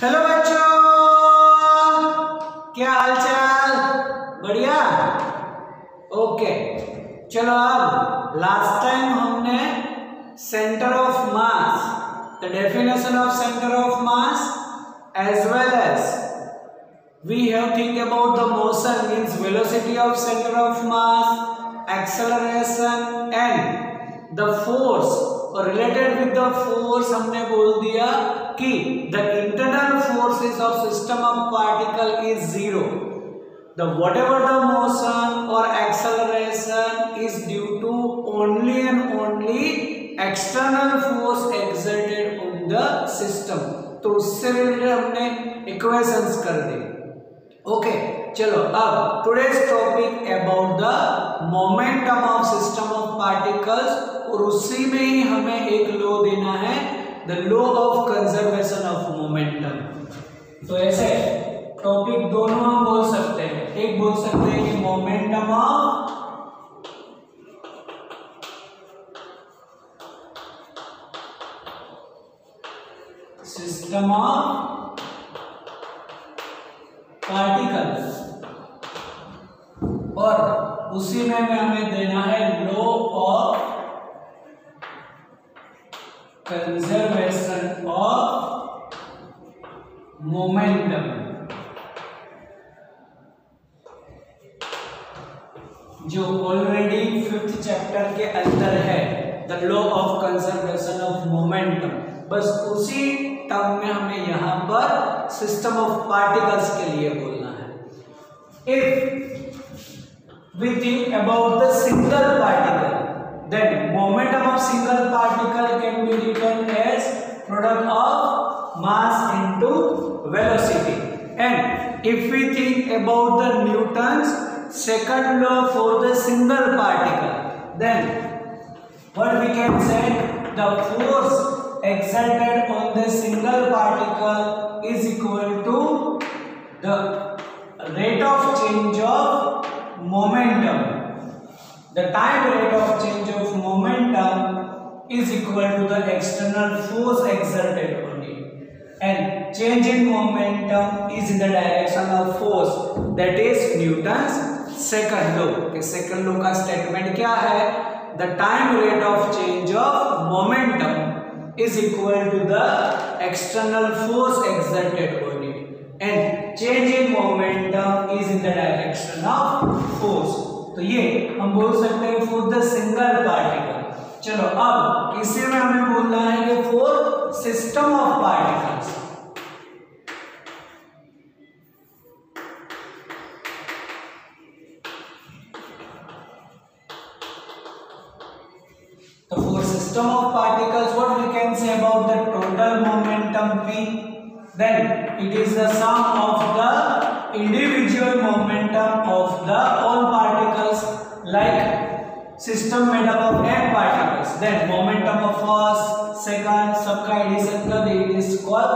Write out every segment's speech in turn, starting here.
Hello बच्चों, क्या हाल चाल? बढ़िया। ओके, चलो अब लास्ट टाइम हमने centre of mass, the definition of centre of mass as well as we have think about the motion means velocity of center of mass, acceleration and the force, और related with the force हमने बोल दिया कि the internal forces of system of particle is zero. The whatever the motion or acceleration is due to only and only external force exerted on the system. तो उससे related हमने equations कर दी। Okay, चलो अब today's topic about the momentum of system of particles, और उसी में ही हमें एक लॉ देना है, the law of conservation of momentum. तो ऐसे टॉपिक दोनों हम बोल सकते हैं, एक बोल सकते हैं कि momentum of system of particles, और उसी में हमें देना है law of conservation of momentum, जो ऑलरेडी 5th चैप्टर के अंदर है, the law of conservation of momentum. बस उसी टर्म में हमें यहां पर सिस्टम ऑफ पार्टिकल्स के लिए बोलना है। If we think about the single particle, then momentum of single particle can be written as product of mass into velocity. And if we think about the Newton's second law for the single particle, then what we can say the force exerted on the single particle is equal to the rate of change of momentum. The time rate of change of momentum is equal to the external force exerted on it, and change in momentum is in the direction of force, that is Newton's second law. second law का statement क्या है? The time rate of change of momentum is equal to the external force exerted on it, and change in momentum is in the direction of force. तो ये हम बोल सकते हैं for the single particle. चलो अब इसी में हमें बोलना है कि for system of particles, so for system of particles, what we can say about the total momentum P? Then it is the sum of the individual momentum of the all particles, like system made up of n particles. Then momentum of first, second, सबका addition कर दे, it is called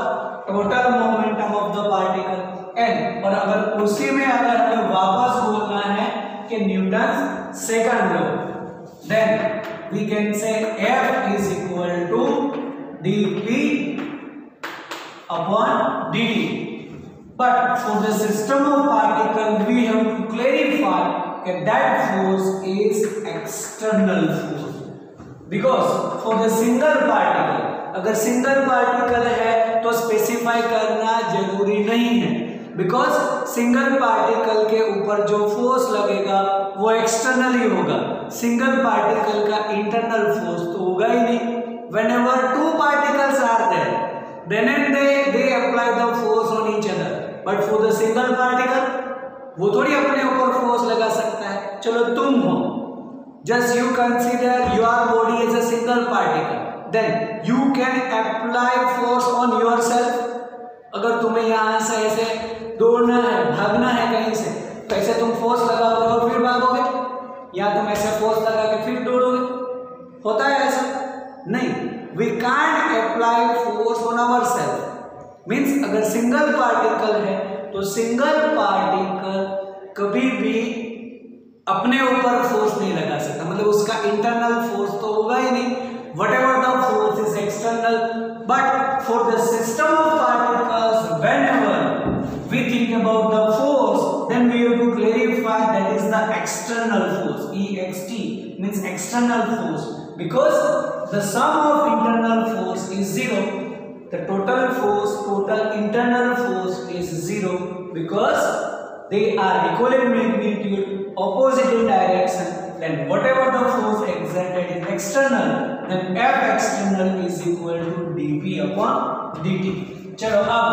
total momentum of the particle n। और अगर उसी में अगर हमें वापस बोलना है कि Newton second law, then we can say F is equal to dP upon dt. But for the system of particle, we have to clarify that that force is external force, because for the single particle, अगर single particle है तो specify करना जरूरी नहीं है, because single particle के ऊपर जो फोर्स लगेगा वो एक्सटर्नली होगा, सिंगल पार्टिकल का इंटरनल फोर्स तो होगा ही नहीं। whenever two particles are there, then and they apply the force on each other, but for the single particle वो थोड़ी अपने ऊपर फोर्स लगा सकता है। चलो तुम हो, just you consider your body as a single particle, then you can apply force on yourself। अगर तुम्हें यहाँ से ऐसे दौड़ना है, भागना है कहीं से, तो ऐसे तुम फोर्स लगाओगे और फिर भागोगे, या तुम ऐसे फोर्स लगा के फिर दौड़ोगे? होता है ऐसा? नहीं। We can't apply force on ourself. Means अगर सिंगल पार्टिकल है तो सिंगल पार्टिकल कभी भी अपने ऊपर फोर्स नहीं लगा सकता, मतलब उसका इंटरनल फोर्स तो होगा ही नहीं। whatever the force is external, but for the system of particles external force, because the sum of internal force is 0. The total internal force is 0 because they are equal in magnitude, opposite in direction. Then whatever the force exerted is external, then F external is equal to dP upon dt. चलो अब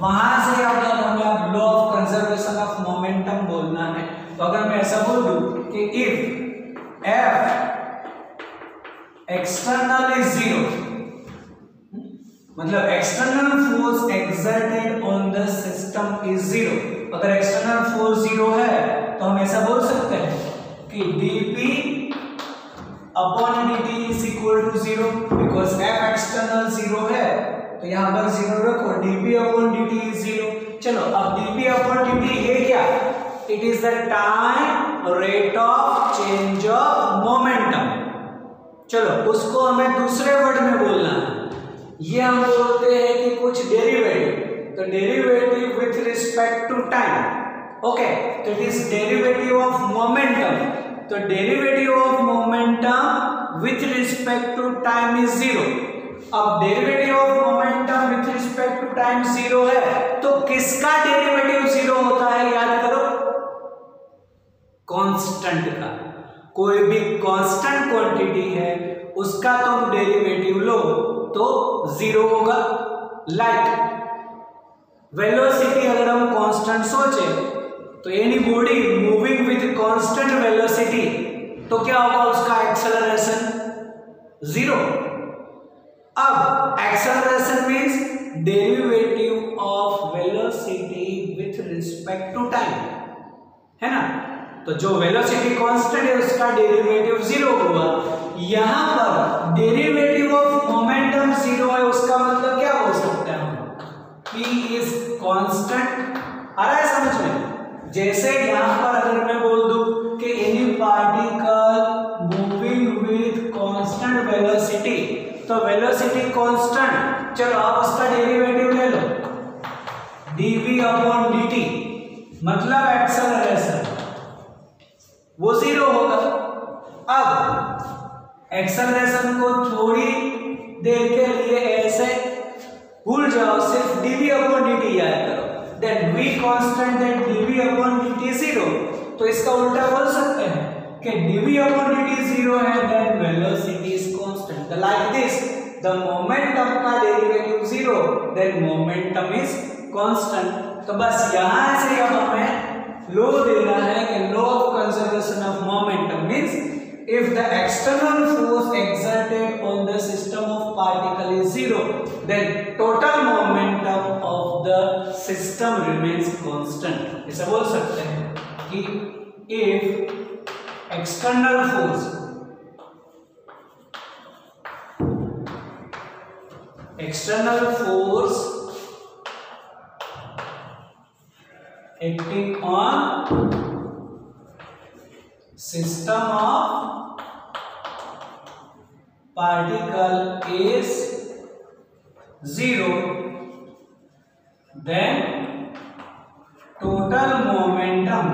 वहां से अगर हमें अब law of conservation of momentum बोलना है, तो अगर मैं ऐसा बोल दूं कि इफ F एक्सटर्नल इज 0, मतलब external force exerted on the system is 0. अगर एक्सटर्नल फोर्स 0 है तो हम ऐसा बोल सकते हैं कि dP upon dt is equal to 0, because F external 0 है तो यहां पर 0 रखो, dP अपॉन dt इज 0. चलो अब dP अपॉन dt है क्या? It is the time rate of change of momentum. चलो उसको हमें दूसरे वर्ड में बोलना है. ये हम बोलते हैं कि कुछ डेरिवेटिव, तो derivative with respect to time. Okay, तो it is derivative of momentum. तो derivative of momentum with respect to time is 0. अब derivative of momentum with respect to time 0 है, तो किसका डेरिवेटिव 0 होता है? याद करो, कांस्टेंट का. कोई भी कांस्टेंट क्वांटिटी है उसका तुम डेरिवेटिव लो तो 0 होगा. लाइक वेलोसिटी अगर हम कांस्टेंट सोचे तो any body moving with constant velocity, तो क्या होगा उसका एक्सेलरेशन? 0. अब acceleration means derivative of velocity with respect to time, है ना? तो जो वेलोसिटी कांस्टेंट है उसका डेरिवेटिव 0 हुआ. यहां पर डेरिवेटिव ऑफ मोमेंटम 0 है, उसका मतलब क्या हो सकता है? P is constant. आ रहा है समझ में? जैसे यहां पर अगर मैं बोल दूं कि any particle moving with constant velocity, तो वेलोसिटी कांस्टेंट, चलो आप उसका डेरिवेटिव ले लो, dV अपॉन dt, मतलब एक्सेलरेशन वो 0 होगा. अब एक्सेलरेशन को थोड़ी देर के लिए ऐसे भूल जाओ, सिर्फ dV अपॉन dt याद करो. Then v constant, then dV upon dt 0. तो इसका उल्टा बोल सकते हैं कि dV अपॉन dt 0 है, then velocity is constant. Like this, the momentum का derivative 0, then momentum is constant. तो बस यहां से अब हमें लॉ देना है कि law of conservation of momentum means if the external force exerted on the system of particle is 0, then total momentum of the system remains constant. ऐसा बोल सकते हैं कि if external force acting on system of particle is 0, then total momentum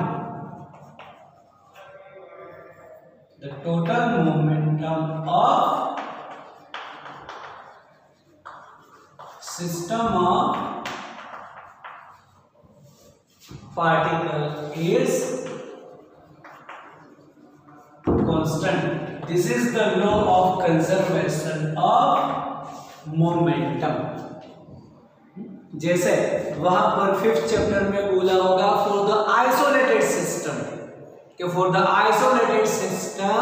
of system of particle is constant. This is the law of conservation of momentum. जैसे वहां पर 5th chapter में बोला होगा फॉर द आइसोलेटेड सिस्टम, कि for the isolated system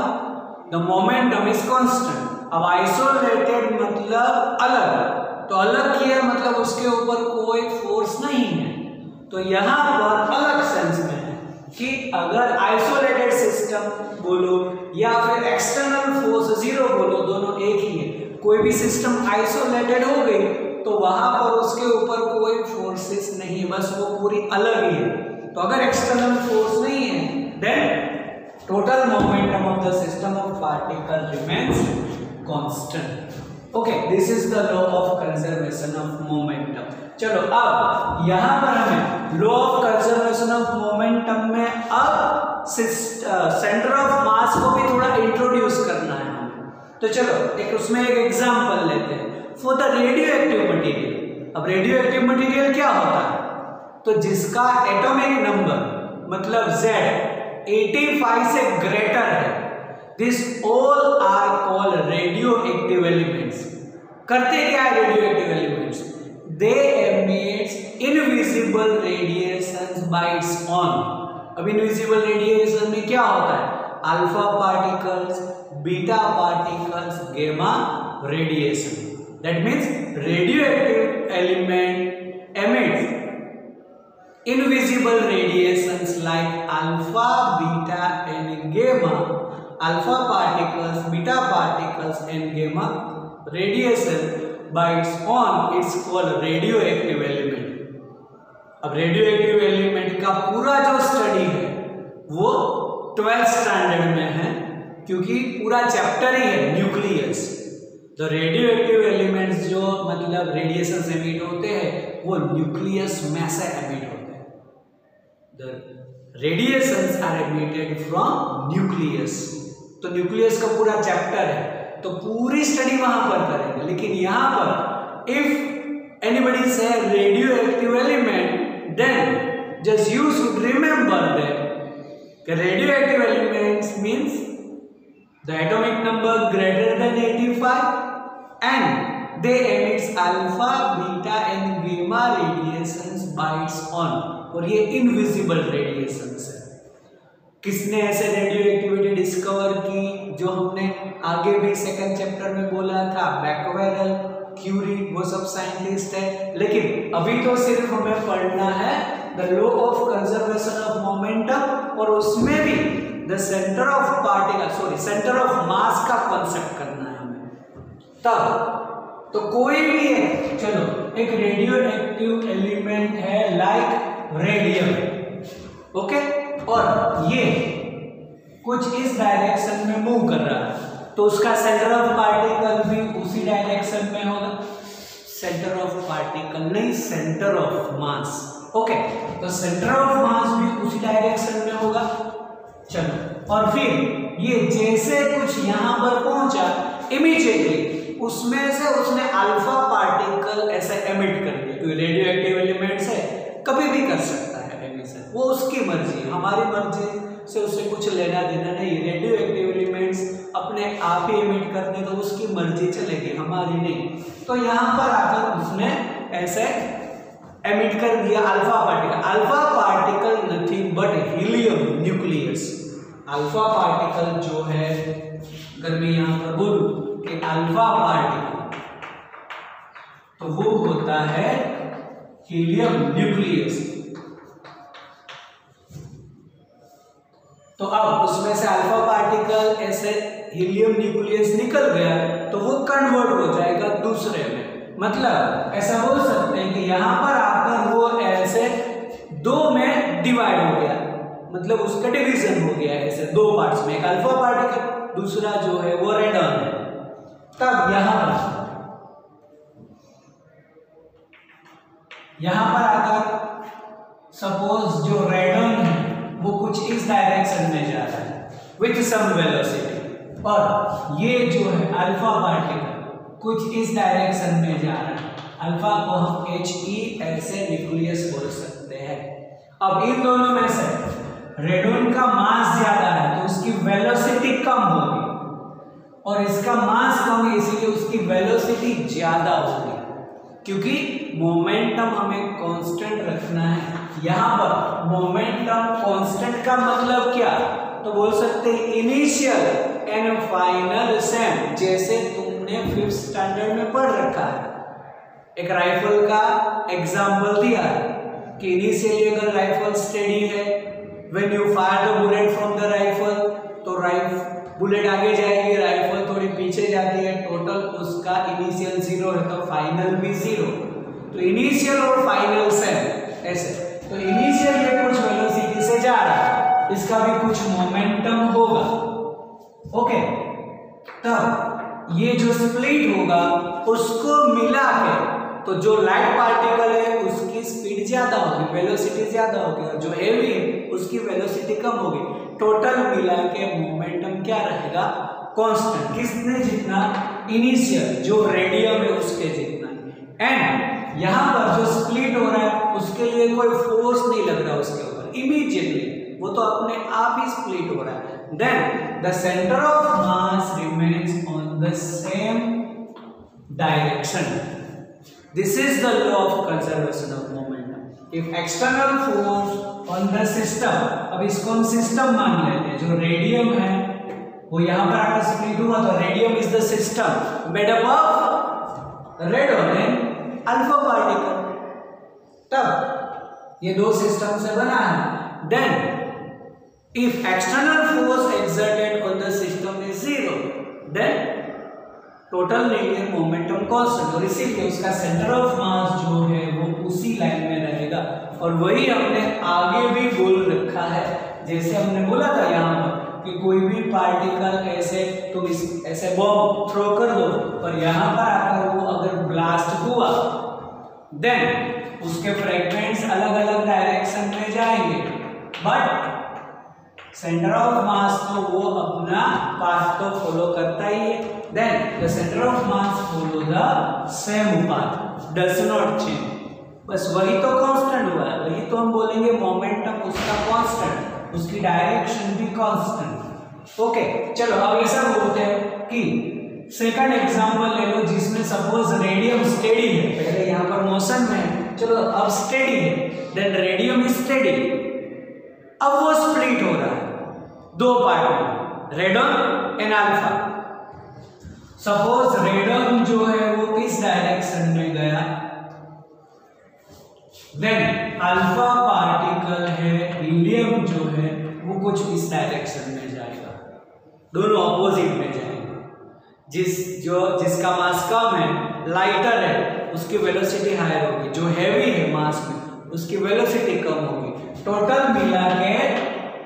the momentum is constant. अब isolated मतलब अलग, तो अलग किया मतलब उसके ऊपर कोई फोर्स नहीं है. तो यहां पर अलग सेंस में है कि अगर आइसोलेटेड सिस्टम बोलो या फिर एक्सटर्नल फोर्स 0 बोलो, दोनों एक ही है. कोई भी सिस्टम आइसोलेटेड हो गई तो वहां पर उसके ऊपर कोई फोर्सेस नहीं है, बस वो पूरी अलग ही है. तो अगर एक्सटर्नल फोर्स नहीं है, then total momentum of the system of particle remains constant. Okay, this is the law of conservation of momentum. चलो अब यहां पर हमें law of conservation of momentum में अब सेंटर ऑफ मास को भी थोड़ा इंट्रोड्यूस करना है हमें। तो चलो एक उसमें एक एग्जांपल लेते हैं for the radio active material. अब रेडियो एक्टिव मटेरियल क्या होता है? तो जिसका एटॉमिक नंबर मतलब Z 85 से ग्रेटर है, this all are called radio active elements. करते क्या है radio active elements? They emits invisible radiations by its own. अब इनविजिबल रेडिएशन में क्या होता है? Alpha particles, beta particles, gamma radiation. That means radio active element emits invisible radiations like alpha, beta and gamma. Alpha particles, beta particles and gamma radiation by its own it's called radioactive element. अब radioactive element का पूरा जो study है वो 12th standard में है, क्योंकि पूरा चैप्टर ही है न्यूक्लियस। तो रेडियोएक्टिव एलिमेंट्स जो मतलब रेडिएशन से एमिट होते हैं वो न्यूक्लियस में से एमिट होते हैं। The radiations are emitted from nucleus। तो न्यूक्लियस का पूरा चैप्टर है, तो पूरी स्टडी वहां पर करेंगे। लेकिन यहाँ पर इफ एनीबडी से radioactive element then just you should remember that radioactive elements means the atomic number greater than 85 and they emits alpha, beta and gamma radiations by its own। और ये इनविजिबल रेडिएशंस है। किसने ऐसे radio activity discover की? जो हमने आगे भी सेकंड चैप्टर में बोला था, बैक्वेरेल, क्यूरी, वो सब साइंटिस्ट है। लेकिन अभी तो सिर्फ हमें पढ़ना है the law of conservation of momentum, और उसमें भी the centre of particle centre of मास का कॉन्सेप्ट करना है हमें। तब तो कोई भी है, चलो एक रेडियो एक्टिव एलिमेंट है लाइक रेडियम, ओके, और ये कुछ इस डायरेक्शन में मूव कर रहा है, तो उसका सेंटर ऑफ पार्टिकल भी उसी डायरेक्शन में होगा। सेंटर ऑफ पार्टिकल नहीं, सेंटर ऑफ मास, ओके। तो सेंटर ऑफ मास भी उसी डायरेक्शन में होगा। चलो, और फिर ये जैसे कुछ यहां पर पहुंचा, इमीडिएटली उसमें से उसने अल्फा पार्टिकल ऐसे एमिट कर दिया। तो रेडियो एक्टिव एलिमेंट्स है, कभी भी कर सकता है एमिशन, वो उसकी मर्जी, हमारी मर्जी से उससे कुछ लेना देना नहीं। रेडियो एक्टिव एलिमेंट्स अपने आप ही एमिट करते तो उसकी मर्जी चलेगी, हमारी नहीं। तो यहाँ पर आकर उसने ऐसे एमिट कर दिया alpha particle. Alpha particle nothing but helium nucleus. Alpha particle जो है, अगर मैं यहाँ पर बोलूं कि अल्फा पार्टिकल, तो वो होता है हीलियम न्यूक्लियस। तो अब उसमें से अल्फा पार्टिकल ऐसे हीलियम न्यूक्लियस निकल गया, तो वो कन्वर्ट हो जाएगा दूसरे में। मतलब ऐसा बोल सकते हैं कि यहां पर आकर वो ऐसे दो में डिवाइड हो गया, मतलब उसका डिवीजन हो गया ऐसे दो पार्ट्स में, एक अल्फा पार्टिकल, दूसरा जो है वो रेडॉन है। तब यहां पर आकर सपोज जो रेडॉन है वो कुछ इस डायरेक्शन में जा रहा है विथ सम वेलोसिटी, और ये जो है अल्फा पार्टिकल कुछ इस डायरेक्शन में जा रहा है। अल्फा को हम He ऐसे न्यूक्लियस बोल सकते हैं। अब इन दोनों में से रेडॉन का मास ज्यादा है तो उसकी वेलोसिटी कम होगी, और इसका मास कम है इसलिए उसकी वेलोसिटी ज्यादा होगी, क्योंकि मोमेंटम हमें कांस्टेंट रखना है। यहाँ पर मोमेंटम कांस्टेंट का मतलब क्या? तो बोल सकते हैं इनिशियल एंड फाइनल सेम, जैसे तुमने 5th स्टैंडर्ड में पढ़ रखा है। एक राइफल का एग्जाम्पल दिया है कि इनिशियली अगर राइफल स्टेडी है, when you fire the bullet from the rifle, तो बुलेट आगे जाएगी, राइफल थोड़ी पीछे जाती है, टोटल उसका इनिशियल 0 है तो फाइनल भी 0। तो इनिशियल और फाइनल सेम ऐसे, तो इनिशियल ये कुछ वेलोसिटी से जा रहा है, इसका भी कुछ मोमेंटम होगा, ओके। तब ये जो स्प्लिट होगा उसको मिला के, तो जो लाइट पार्टिकल है उसकी स्पीड ज्यादा होगी, वेलोसिटी ज्यादा होगी, और जो हेवी है उसकी वेलोसिटी कम होगी। टोटल मिला के मोमेंटम क्या रहेगा, कांस्टेंट। किसने जितना, इनिशियल जो रेडियम है उसके जितना। एंड यहाँ पर जो स्प्लिट हो रहा है उसके लिए कोई फोर्स नहीं लग रहा उसके ऊपर, इमीडिएटली वो तो अपने आप ही स्प्लिट हो रहा है। Then the centre of mass remains on the same direction. This is the law of conservation of momentum. If external force on the system, अब इसको हम सिस्टम मान लेते हैं, जो रेडियम है वो यहां पर आकर स्प्लिट हुआ, तो radium is the system made up of radon and alpha particle. तब ये दो सिस्टम से बना है। Then if external force exerted on the system is zero, then total linear momentum constant, और इसीलिए उसका सेंटर ऑफ मास जो है वो उसी लाइन में रहेगा। और वही हमने आगे भी बोल रखा है, जैसे हमने बोला था यहाँ पर कि कोई भी पार्टिकल ऐसे तुम ऐसे बॉम्ब थ्रो कर दो और यहाँ पर आकर वो अगर ब्लास्ट हुआ, देन उसके फ्रैगमेंट्स अलग अलग डायरेक्शन में जाएंगे, बट सेंटर ऑफ मास तो वो अपना पाथ तो फॉलो करता ही है। Then the centre of mass follow the same path, does not change. बस वही तो कांस्टेंट हुआ है, वही तो हम बोलेंगे मोमेंटम उसका कांस्टेंट, उसकी डायरेक्शन भी कांस्टेंट। ओके, चलो अब ऐसा बोलते हैं कि सेकंड एग्जांपल ले लो जिसमें सपोज रेडियम स्टेडी है, पहले यहाँ पर मोशन में है, चलो अब स्टेडी है, देन रेडियम इज स्टेडी। अब वो स्प्लिट हो रहा है दो पार्ट में, radon and alpha. Suppose radon जो है वो इस डायरेक्शन में गया, देन अल्फा पार्टिकल है हीलियम जो है वो कुछ इस डायरेक्शन में जाएगा, दोनों ऑपोजिट में जाएंगे। जिसका मास कम है, लाइटर है, उसकी वेलोसिटी हायर होगी, जो हैवी है मास में उसकी वेलोसिटी कम होगी। टोटल मिला के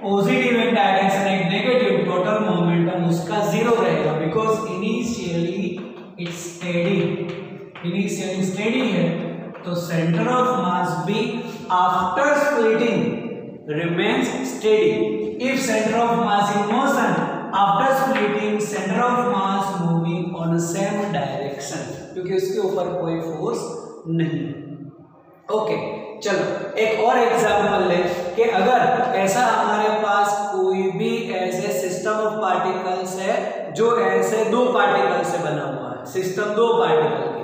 पॉजिटिव एक डायरेक्शन एक नेगेटिव, टोटल मोमेंटम उसका जीरो रहेगा, because initially it's steady, initially steady है। तो सेंटर ऑफ मास भी after splitting remains steady. If centre of mass in motion, after splitting centre of mass moving on same direction, क्योंकि उसके ऊपर कोई force नहीं। ओके, चलो एक और एग्जांपल ले कि अगर ऐसा हमारे पास कोई भी ऐसे सिस्टम ऑफ पार्टिकल्स है जो ऐसे दो पार्टिकल से बना हुआ है, सिस्टम दो पार्टिकल की,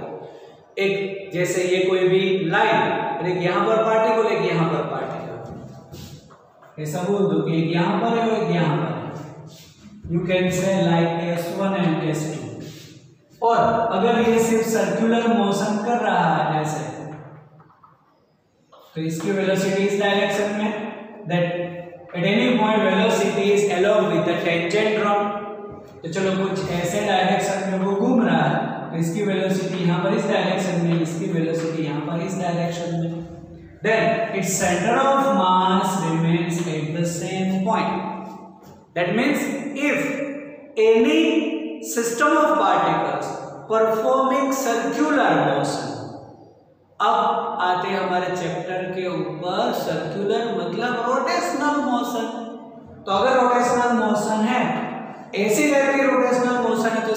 एक जैसे ये कोई भी लाइन, एक यहाँ पर पार्टिकल, एक यहाँ पर पार्टिकल, ऐसा बोल दो कि एक यहाँ पर है और एक यहाँ पर है। You can say like S1 and S2। और अगर ये सिर्फ सर्कुलर मोशन कर रहा है ऐसे, तो इसकी वेलोसिटी इस डायरेक्शन में, that at any point velocity is along with the tangent drop. तो चलो कुछ ऐसे डायरेक्शन में वो घूम रहा है, तो इसकी वेलोसिटी यहाँ पर इस डायरेक्शन में, इसकी वेलोसिटी यहाँ पर इस डायरेक्शन में। Then its centre of mass remains at the same point. That means if any system of particles performing circular motion, अब आते हैं हमारे चैप्टर के ऊपर, सर्कुलर मतलब रोटेशनल मोशन। तो अगर रोटेशनल मोशन है, ऐसी टाइप की रोटेशनल मोशन है, तो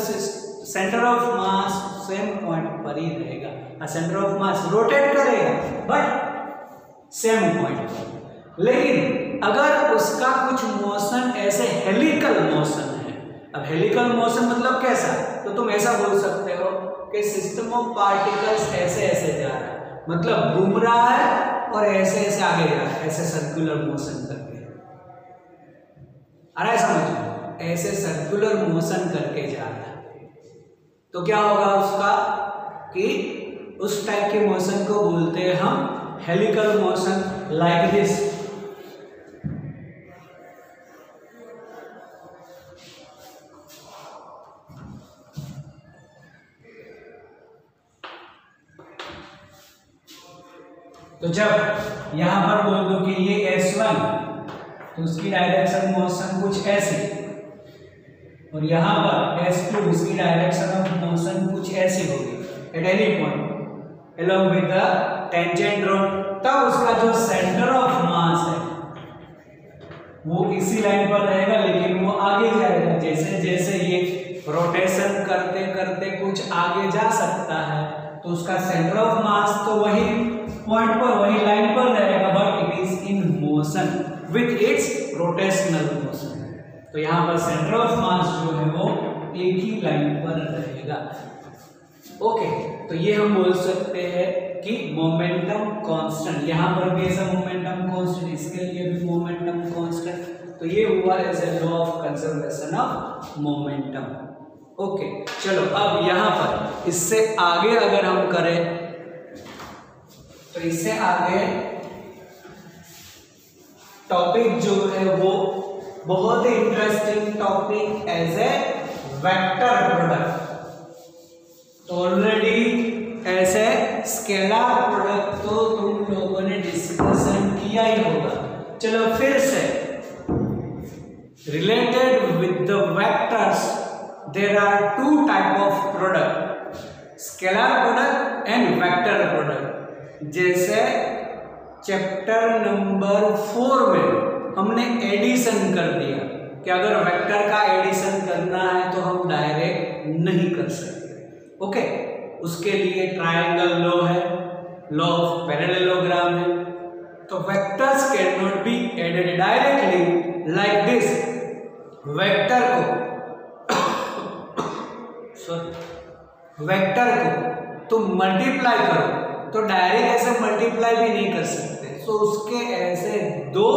centre of mass same point पर ही रहेगा। सेंटर ऑफ मास रोटेट करेगा बट सेम पॉइंट। लेकिन अगर उसका कुछ मोशन ऐसे हेलिकल मोशन है, अब हेलिकल मोशन मतलब कैसा, तो तुम ऐसा बोल सकते हो कि सिस्टम ऑफ पार्टिकल्स ऐसे ऐसे जा रहा है, मतलब घूम रहा है और ऐसे ऐसे आगे जा रहा है, ऐसे सर्कुलर मोशन करके। आ रहा है समझ? ऐसे सर्कुलर मोशन करके जा रहा है, तो क्या होगा उसका कि उस टाइप के मोशन को बोलते हैं हम हेलिकल मोशन, लाइक दिस। तो जब यहां पर बोल दो कि ये S1, तो उसकी डायरेक्शन मोशन कुछ ऐसे, और यहां पर S2 उसकी डायरेक्शन ऑफ मोशन कुछ ऐसे होगी at any point along with the tangent rod. तब उसका जो सेंटर ऑफ मास है वो इसी लाइन पर रहेगा, लेकिन वो आगे जाएगा। जैसे जैसे ये रोटेशन करते करते कुछ आगे जा सकता है, तो उसका सेंटर ऑफ मास तो वही पॉइंट पर, वही लाइन पर रहेगा, but it is in motion with its rotational motion. तो यहाँ पर सेंटर ऑफ मास जो है वो एक ही लाइन पर रहेगा। ओके, तो ये हम बोल सकते हैं कि मोमेंटम कांस्टेंट। यहाँ पर भी ऐसा मोमेंटम कांस्टेंट, इसके लिए भी मोमेंटम कांस्टेंट। तो ये हुआ as a law of conservation of momentum. Okay, चलो अब यहाँ पर इससे आगे अगर हम करें, तो इससे आगे टॉपिक जो है वो बहुत ही interesting topic as a vector product. तो ऑलरेडी ऐसे स्केलर प्रोडक्ट तो तुम लोगों ने डिस्कशन किया ही होगा। चलो फिर से, related with the vectors there are two type of product, scalar product and vector product. जैसे चैप्टर नंबर 4 में हमने एडिशन कर दिया कि अगर वेक्टर का एडिशन करना है तो हम डायरेक्ट नहीं कर सकते। ओके, उसके लिए ट्रायंगल लॉ है, लॉ ऑफ पैरेललोग्राम है। तो vectors can not be added directly like this. Vector को तुम मल्टीप्लाई करो तो डायरेक्ट ऐसे मल्टीप्लाई भी नहीं कर सकते। तो उसके ऐसे दो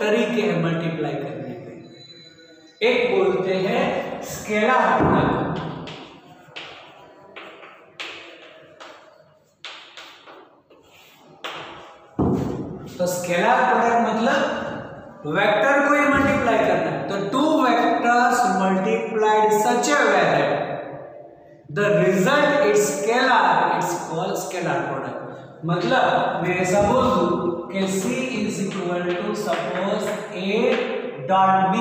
तरीके हैं मल्टीप्लाई करने के। एक बोलते हैं स्केलर प्रोडक्ट, तो स्केलर प्रोडक्ट मतलब वेक्टर को ही मल्टीप्लाई करना है। तो two vectors multiplied such a way that the result is scalar, it's called scalar product. मतलब मैं ऐसा बोल दूं कि C is equal to suppose A dot B,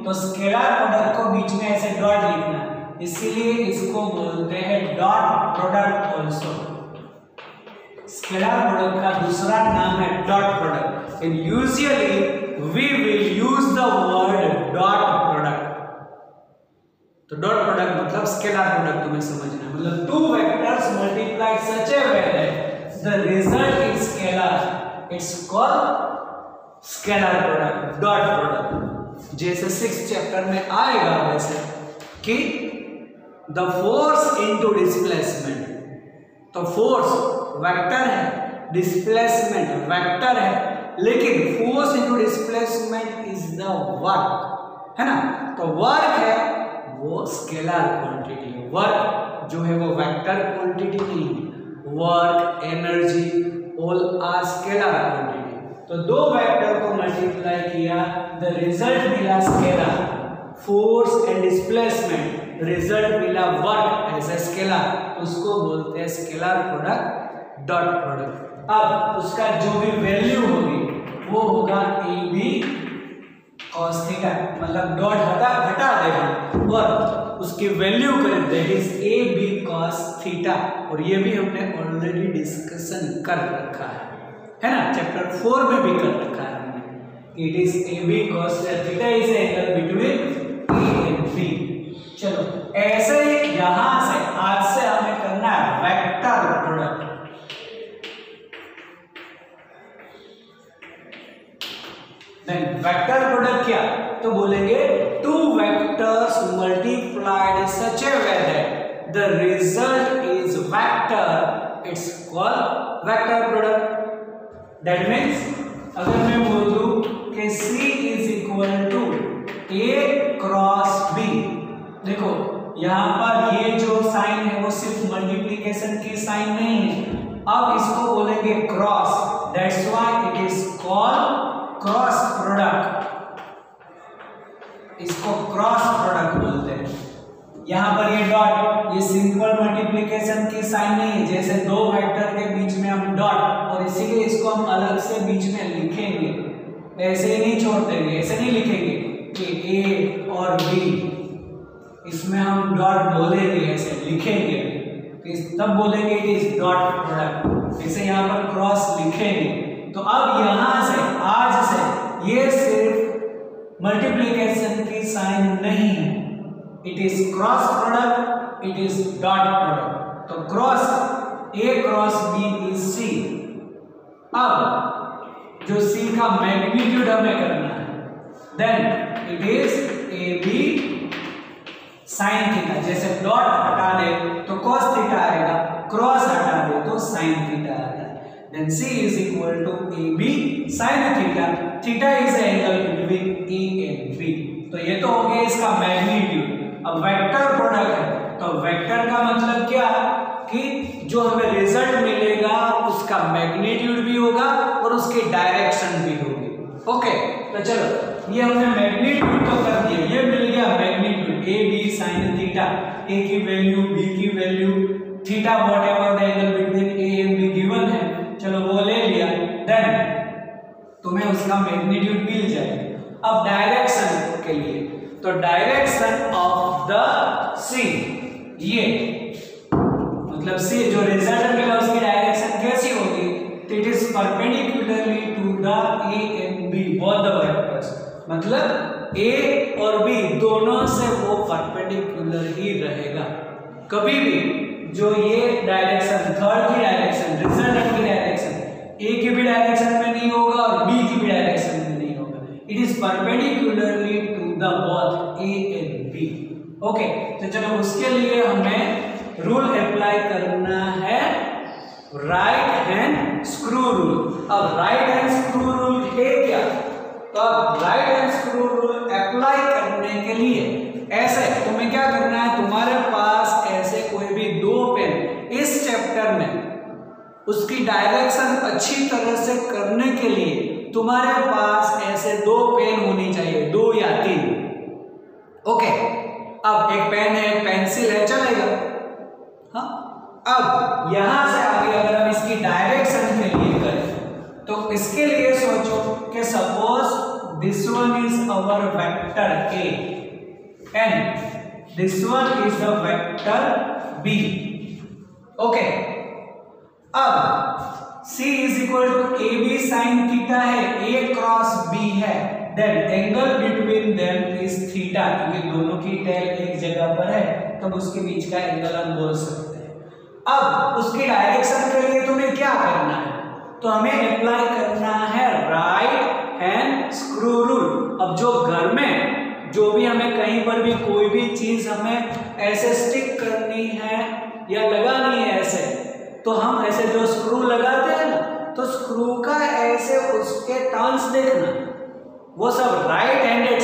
तो स्केलर प्रोडक्ट को बीच में ऐसे डॉट लिखना है, इसीलिए इसको बोलते हैं dot product also. Scalar product का दूसरा नाम है dot product, and usually we will use the word dot product. तो डॉट प्रोडक्ट मतलब स्केलर प्रोडक्ट तुम्हें समझना है, मतलब two vectors multiplied such a way that the result is scalar, it's called scalar product, dot product. जैसे 6th chapter में आएगा वैसे कि द फोर्स इनटू डिस्प्लेसमेंट, तो फोर्स वेक्टर है, डिस्प्लेसमेंट वेक्टर है, लेकिन force into displacement is the work, है ना। तो वर्क है वो स्केलर क्वांटिटी है, वर्क जो है वो वेक्टर क्वांटिटी नहीं है। Work, energy all are scalar quantity. तो दो वेक्टर को मल्टीप्लाई किया, द रिजल्ट मिला scalar, force and displacement, result मिला वर्क एज ए स्केलर, उसको बोलते हैं स्केलर प्रोडक्ट, डॉट प्रोडक्ट। अब उसका जो भी वैल्यू होगी वो होगा AB cos थीटा, मतलब डॉट घटा देगा और उसकी वैल्यू कर that is AB cos theta. और ये भी हमने ऑलरेडी डिस्कशन कर रखा है ना, चैप्टर 4 में भी कर रखा है हमने। It is AB cos theta is angle between A and B। चलो ऐसे ही यहां से आज से हमें करना है vector product. Then vector product क्या, तो बोलेंगे two vectors multiplied such a way that the result is vector, it's called vector product. That means अगर मैं बोल दूं कि C is equal to A cross B, देखो यहां पर ये जो साइन है वो सिर्फ मल्टीप्लिकेशन की साइन नहीं है, अब इसको बोलेंगे cross, that's why it is called cross product, इसको क्रॉस प्रोडक्ट बोलते हैं। यहां पर ये डॉट, ये सिंपल मल्टीप्लिकेशन की साइन नहीं है, जैसे दो वेक्टर के बीच में हम डॉट, और इसीलिए इसको हम अलग से बीच में लिखेंगे, ऐसे ही नहीं छोड़ देंगे, ऐसे नहीं लिखेंगे कि A और B, इसमें हम डॉट बोलेंगे, ऐसे लिखेंगे, तब बोलेंगे इट इज डॉट प्रोडक्ट, ऐसे यहां पर क्रॉस लिखेंगे। तो अब यहां से आज से ये सिर्फ मल्टीप्लिकेशन की साइन नहीं है, it is cross product, it is dot product. तो cross A cross B is C. अब जो सी का मैग्नीट्यूड हमें करना है, then it is A B sine theta. जैसे डॉट हटा दे तो कॉस थीटा आएगा, क्रॉस हटा दे तो साइन थीटा आएगा। Then C is equal to A B sine theta, theta is angle between A and B. तो ये तो हो गया इसका मैग्नीट्यूड। अब वेक्टर प्रोडक्ट है, तो वेक्टर का मतलब क्या कि जो हमें रिजल्ट मिलेगा उसका मैग्नीट्यूड भी होगा और उसकी डायरेक्शन भी होगी। ओके, तो चलो ये हमने मैग्नीट्यूड तो कर दिया, ये मिल गया magnitude A B sine theta, A की वैल्यू बी की value theta whatever the angle between A and B given है, चलो वो ले लिया। देन तुम्हें उसका मैग्नीट्यूड मिल जाएगा। अब डायरेक्शन के लिए, तो डायरेक्शन ऑफ द सी, ये मतलब सी जो रिजल्ट मिला उसकी डायरेक्शन कैसी होगी? It is perpendicularly to the A and B both the vectors. मतलब ए और बी दोनों से वो परपेंडिकुलर ही रहेगा। कभी भी जो ये डायरेक्शन थर्ड की डायरेक्शन रिजल्ट की डायरेक्शन ए की भी डायरेक्शन में नहीं होगा और बी की भी डायरेक्शन में नहीं होगा। It is perpendicularly to the both A and B. Okay, तो चलो उसके लिए हमें रूल अप्लाई करना है, राइट हैंड स्क्रू रूल। अब राइट हैंड स्क्रू रूल है क्या? तो अब right hand screw rule apply करने के लिए ऐसे तुम्हें क्या करना है, तुम्हारे पास ऐसे कोई भी दो पेन इस चैप्टर में उसकी डायरेक्शन अच्छी तरह से करने के लिए तुम्हारे पास ऐसे दो पेन होनी चाहिए, 2 या 3। ओके, अब एक पेन है, एक पेंसिल है, चलेगा। हाँ, अब यहां से आगे अगर हम इसकी डायरेक्शन के लिए करें तो इसके लिए सोचो कि suppose this one is our vector A and this one is the vector B. Okay, अब C is equal to A B sine theta है, ए क्रॉस बी है, then angle between them is theta, क्योंकि दोनों की tell एक जगह पर है तो उसके बीच का एंगल हम बोल सकते हैं। अब उसकी डायरेक्शन के लिए तुम्हें क्या करना है? तो हमें अप्लाई करना है राइट हैंड स्क्रू रूल। अब जो घर में जो भी हमें कहीं पर भी कोई भी चीज हमें ऐसे स्टिक करनी है या लगानी है ऐसे, तो हम ऐसे जो स्क्रू लगाते हैं ना, तो स्क्रू का ऐसे उसके टर्न्स देखना, वो सब राइट हैंडेड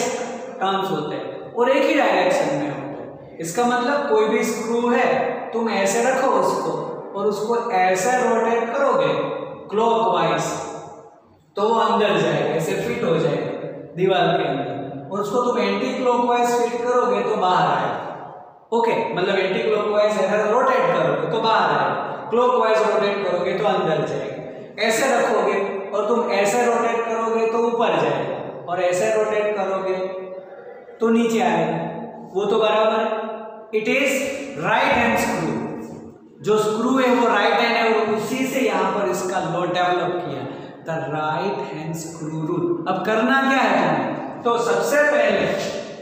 टर्न्स होते हैं और एक ही डायरेक्शन में होते हैं। इसका मतलब कोई भी स्क्रू है, तुम ऐसे रखो उसको और उसको ऐसे रोटेट करोगे क्लॉकवाइज तो वो अंदर जाएगा, ऐसे फिट हो जाएगा दीवार के अंदर, और उसको तुम एंटी क्लॉकवाइज फिट करोगे तो बाहर आएगा। ओके, मतलब एंटी क्लॉकवाइज अगर रोटेट करोगे तो बाहर आएगा, क्लॉकवाइज रोटेट करोगे तो अंदर जाएगा। ऐसे रखोगे और तुम ऐसे रोटेट करोगे तो ऊपर जाएगा, और ऐसे रोटेट करोगे तो नीचे आएगा, वो तो बराबर है। It is right hand screw, जो स्क्रू है वो राइट हैंड है और उसी से यहाँ पर इसका लॉ डेवलप किया, the right hand screw rule. अब करना क्या है तुम्हें? तो सबसे पहले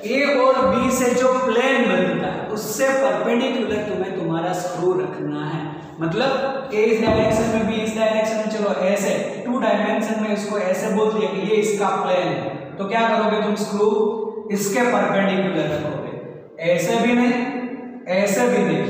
ए और बी से जो प्लेन बनता है उससे परपेंडिकुलर तुम्हें तुम्हारा स्क्रू रखना है। मतलब ए इस डायरेक्शन में, बी इस डायरेक्शन में, चलो ऐसे 2 डायमेंशन में इसको ऐसे बोल दिया कि ये इसका प्लेन है, तो क्या करोगे तुम? स्क्रू इसके परपेंडिकुलर रखोगे, ऐसे भी नहीं ऐसे भी नहीं,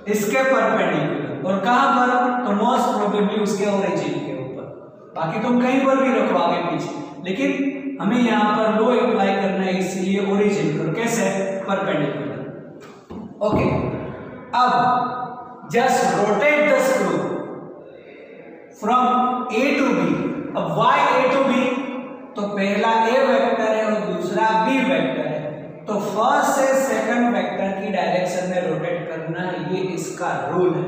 इसके परपेंडिकुलर। और कहां पर? तो मोस्ट प्रोबेबली उसके ओरिजिन के ऊपर। बाकी तुम कहीं पर भी रखो आगे पीछे, लेकिन हमें यहां पर लो अप्लाई करना है, इसलिए ओरिजिन पर। कैसे? परपेंडिकुलर। ओके, अब just rotate the screw from A to B. अब वाई ए टू बी? तो पहला ए वेक्टर है और दूसरा बी वेक्टर है, तो फर्स्ट से सेकंड वेक्टर की डायरेक्शन में रोटेट करना, ये इसका रूल है।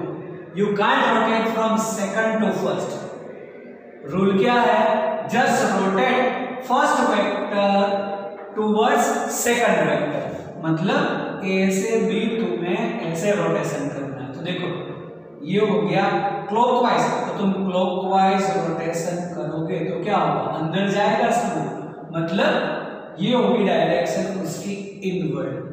You can't rotate from second to first. Rule क्या है? Just rotate first vector towards second vector. मतलब ए से बी तुम्हें ऐसे रोटेशन करना है। तो देखो ये हो गया क्लॉकवाइज, तो तुम क्लॉकवाइज रोटेशन करोगे तो क्या होगा? अंदर जाएगा स्क्रू, मतलब ये होगी डायरेक्शन उसकी इनवर्ड।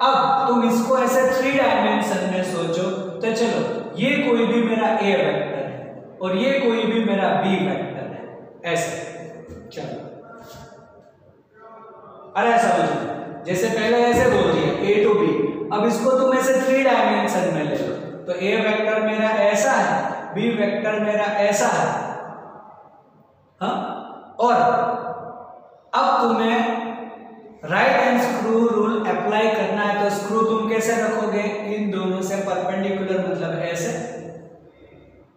अब तुम इसको ऐसे 3 डायमेंशन में सोचो तो चलो, ये कोई भी मेरा ए वेक्टर है और ये कोई भी मेरा बी वेक्टर है, ऐसे चलो। अरे समझो, जैसे पहले ऐसे बोल दिया ए टू बी, अब इसको तुम ऐसे 3 डायमेंशन में ले लो तो ए वेक्टर मेरा ऐसा है, बी वेक्टर मेरा ऐसा है, हाँ। और अब तुम्हें right hand screw rule apply करना है, तो स्क्रू तुम कैसे रखोगे, इन दोनों से परपेंडिकुलर, मतलब ऐसे।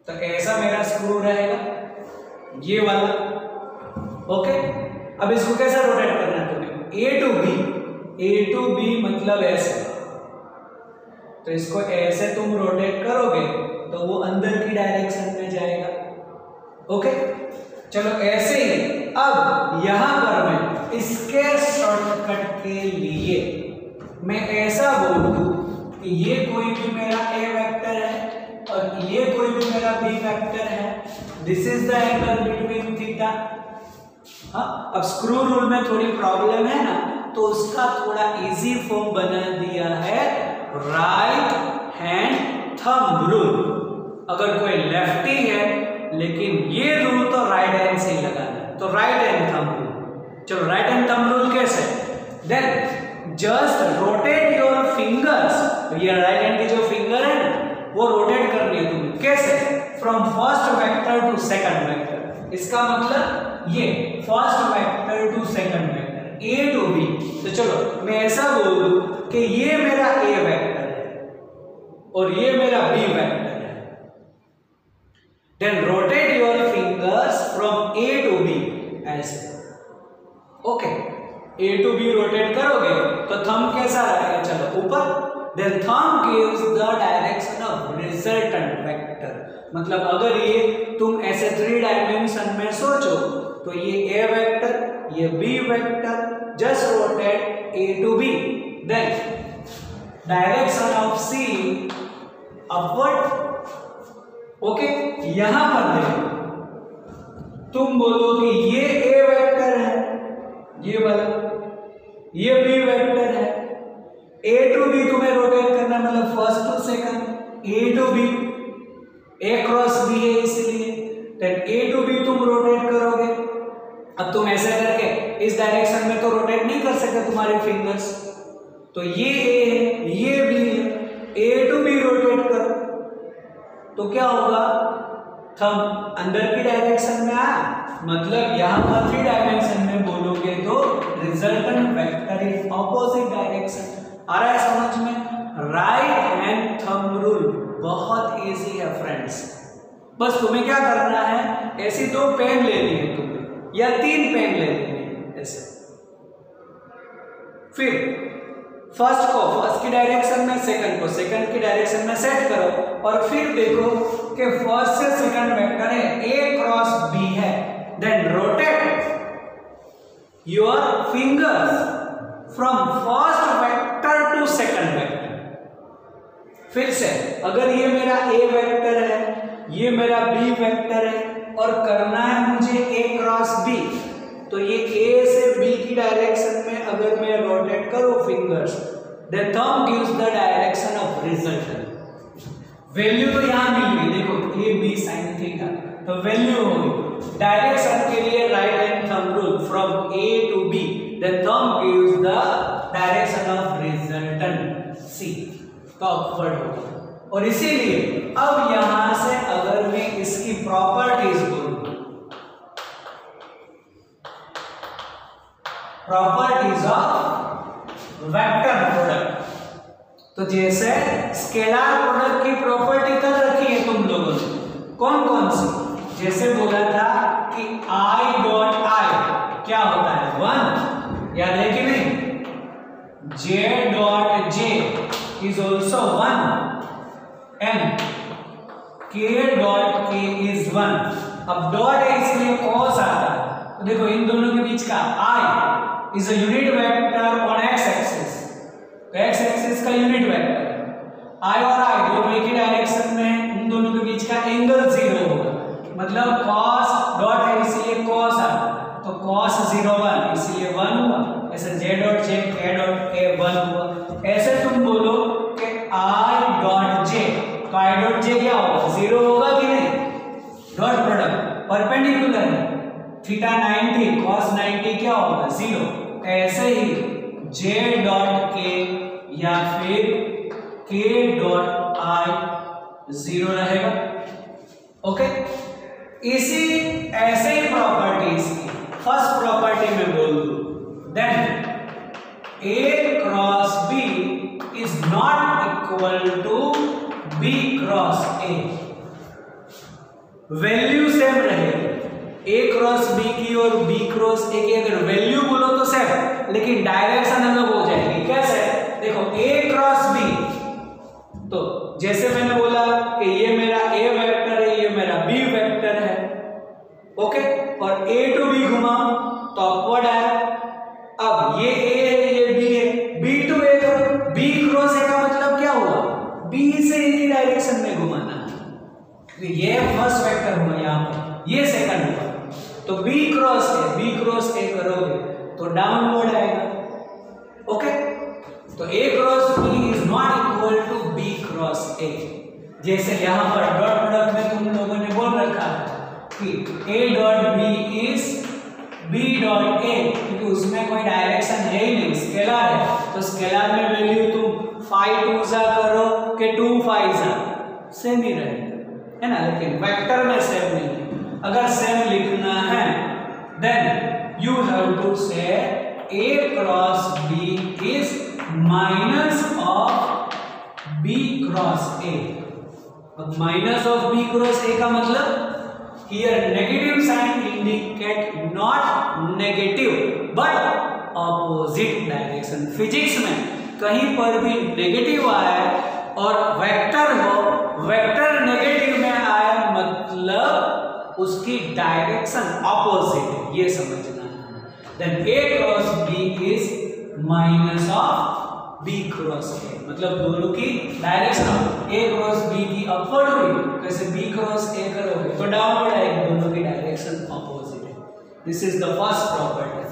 तो ऐसा मेरा स्क्रू रहेगा, ये वाला, ओके। अब इसको कैसे रोटेट करना है तुम्हें, ए टू बी मतलब ऐसे। तो इसको ऐसे तुम रोटेट करोगे तो वो अंदर की डायरेक्शन में जाएगा, ओके। चलो ऐसे ही अब यहां पर मैं इसके शॉर्टकट के लिए मैं ऐसा बोल दूं कि ये कोई भी मेरा ए वेक्टर है और ये कोई भी मेरा बी वेक्टर है, this is the angle between theta. हाँ, अब स्क्रू रूल में थोड़ी प्रॉब्लम है ना, तो उसका थोड़ा इजी फॉर्म बना दिया है राइट हैंड थंब रूल। अगर कोई लेफ्टी है लेकिन ये रूल तो राइट हैंड से ही लगाना है, तो राइट हैंड थंब रूल। चलो राइट हैंड थंब रूल कैसे, then just rotate your fingers. तो ये राइट हैंड की जो फिंगर है ना, वो रोटेट करनी है तुम्हें, कैसे, from first vector to second vector. इसका मतलब ये first vector to second vector, A to B. तो चलो मैं ऐसा बोल दूं कि ये मेरा ए वेक्टर है और ये मेरा बी वेक्टर है, then rotate your fingers from A to B ऐसे, okay. A to B rotate करोगे तो थंब कैसा रहेगा, चलो ऊपर, then thumb gives the direction of resultant vector। मतलब अगर ये तुम ऐसे 3 डायमेंशन में सोचो तो ये A वेक्टर, ये B vector, just rotate A to B, then direction of C upward, okay. यहां पर देखो, तुम बोलो कि ये ए वेक्टर है, ये वाला, ये बी वेक्टर है, ए टू बी तुम्हें रोटेट करना, मतलब first to second, A to B, A cross B है इसलिए, देन ए टू बी तुम रोटेट करोगे। अब तुम ऐसे करके इस डायरेक्शन में तो रोटेट नहीं कर सकते तुम्हारे फिंगर्स, तो ये ए है, ये बी है, ए टू बी रोटेट करो तो क्या होगा, थंब अंदर की डायरेक्शन में आया, मतलब यहां पर 3 डायमेंशन में बोलोगे तो resultant vector in opposite direction. आ रहा है समझ में, राइट हैंड थंब रूल बहुत इजी है फ्रेंड्स। बस तुम्हें क्या करना है, ऐसी 2 पेन लेनी है तुम्हें, या 3 पेन लेनी है ऐसे। फिर फर्स्ट को फर्स्ट की डायरेक्शन में, सेकंड को सेकंड की डायरेक्शन में सेट करो, और फिर देखो कि फर्स्ट से सेकंड वेक्टर है, ए क्रॉस बी है, then rotate your fingers from first vector to second vector. फिर से अगर ये मेरा ए वेक्टर है, ये मेरा बी वेक्टर है, और करना है मुझे ए क्रॉस बी, तो ये ए से बी की डायरेक्शन में अगर मैं रोटेट करूं fingers, then thumb gives the direction of resultant. Value तो यहां मिल गई, देखो ए बी साइन थीटा, तो वैल्यू होगी डायरेक्शन के लिए right hand thumb rule from A to B, then thumb gives the direction of resultant C, तो अपवर्ड होगा। और इसीलिए अब यहां से अगर मैं इसकी प्रॉपर्टीज बोलूं, प्रॉपर्टीज ऑफ वेक्टर प्रोडक्ट, तो जैसे स्केलर प्रोडक्ट की प्रॉपर्टी कर रखी है तुम लोगों ने, कौन कौन सी, जैसे बोला था कि i डॉट i क्या होता है 1, याद है कि नहीं, j dot j is also 1 and k dot k is 1। अब डॉट है इसलिए cos आता है, तो देखो इन दोनों के बीच का i is a unit vector on x axis, तो x axis का यूनिट वेक्टर i और i दोनों एक ही डायरेक्शन में है, उन दोनों के बीच का एंगल 0 होगा, मतलब cos डॉट है इसलिए cos आ, तो cos 0 1 इसलिए 1 हुआ। ऐसे j dot j k dot k 1 हुआ। ऐसे तुम बोलो कि i डॉट j, तो i डॉट j क्या होगा, 0 होगा कि नहीं, डॉट प्रोडक्ट परपेंडिकुलर है, थीटा 90 cos 90 क्या होगा 0। ऐसे ही j डॉट k या फिर k डॉट i 0 रहेगा। ओके, इसी ऐसे ही प्रॉपर्टीज की फर्स्ट प्रॉपर्टी में बोल दूं, then a cross b is not equal to b cross a। Value same रहेगी, a क्रॉस b की और b क्रॉस a की अगर वैल्यू बोलो तो सेम, लेकिन डायरेक्शन अलग हो जाएगी। कैसे, देखो a क्रॉस b, तो जैसे मैंने बोला कि ये मेरा a वेक्टर है, ये मेरा b वेक्टर है, ओके, और a टू b घुमा तो अपवर्ड है। अब ये a है, ये b है, b टू a करो, b क्रॉस a का मतलब क्या हुआ, b से a की डायरेक्शन में घुमाना है। तो ये फर्स्ट वेक्टर हुआ यहाँ पर, ये सेकंड हुआ, तो b क्रॉस a करोगे तो डाउनवर्ड आएगा। ओके, तो a cross b is not equal to b cross a। जैसे यहाँ पर डॉट प्रोडक्ट में तुम लोगों ने बोल रखा है कि a dot b is b dot a, क्योंकि उसमें कोई डायरेक्शन है ही नहीं, स्केलर है, तो स्केलर में वैल्यू तुम 5 2 सा करो कि 2 5 सा सेम ही रहेगा, है ना, लेकिन वेक्टर में सेम नहीं है। अगर सेम लिखना है देन यू हैव टू से a cross b is minus of b cross a। अब minus of b cross a का मतलब here negative sign indicate not negative but opposite direction। Physics में कहीं पर भी नेगेटिव आए और वेक्टर हो, वेक्टर नेगेटिव में आए मतलब उसकी डायरेक्शन ऑपोजिट है, ये समझना है। Then a cross b is minus of b cross a, मतलब दोनों की डायरेक्शन a क्रॉस b की अपवर्ड हुई, कैसे b क्रॉस a करोगे तो डाउनवर्ड आएगी, दोनों की डायरेक्शन ऑपोजिट है। This is the first property.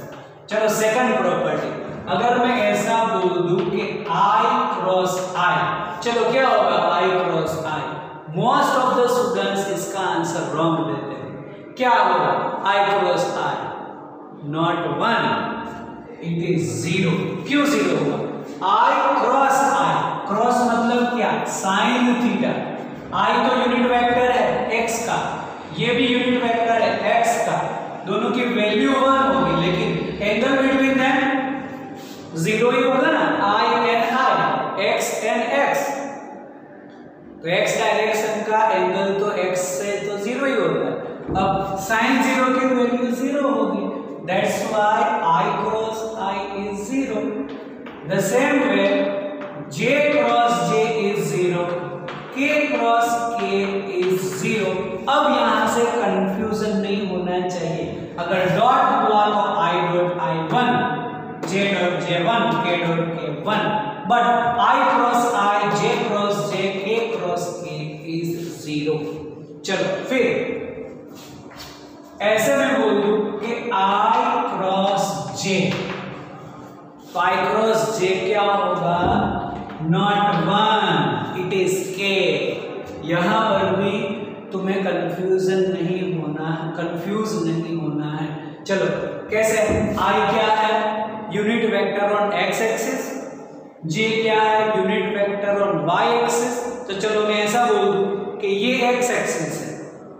चलो सेकंड प्रॉपर्टी, अगर मैं ऐसा बोल दूं कि i क्रॉस i, चलो क्या होगा i cross i, most of the students इसका आंसर रॉन्ग देते हैं। क्या होगा i cross i, not 1, it is 0। क्यों 0 हुआ, i क्रॉस i, क्रॉस मतलब क्या, साइन थीटा, i तो यूनिट वेक्टर है x का, ये भी यूनिट वेक्टर है x का, दोनों की वैल्यू 1 होगी, लेकिन एंगल बिटवीन देम 0 ही होगा ना, i and i, x and x, तो x डायरेक्शन का एंगल तो x से तो 0 ही होगा। अब साइन 0 की वैल्यू 0 होगी, that's why i cross i is 0। The same way j cross j is 0, k cross k is 0। अब यहां से कंफ्यूजन नहीं होना चाहिए, अगर डॉट हुआ तो i dot i1, j dot j1, k dot k1, but i cross i, j cross j, k cross k is 0। चलो फिर ऐसे में बोल दूं कि i क्रॉस j, तो i क्रॉस j क्या होगा, नॉट 1, इट इज k। यहां पर भी तुम्हें कंफ्यूज नहीं होना है। चलो कैसे, i क्या है, unit vector on x axis, j क्या है, unit vector on y axis. तो चलो मैं ऐसा बोल दूं कि ये x एक्सिस है,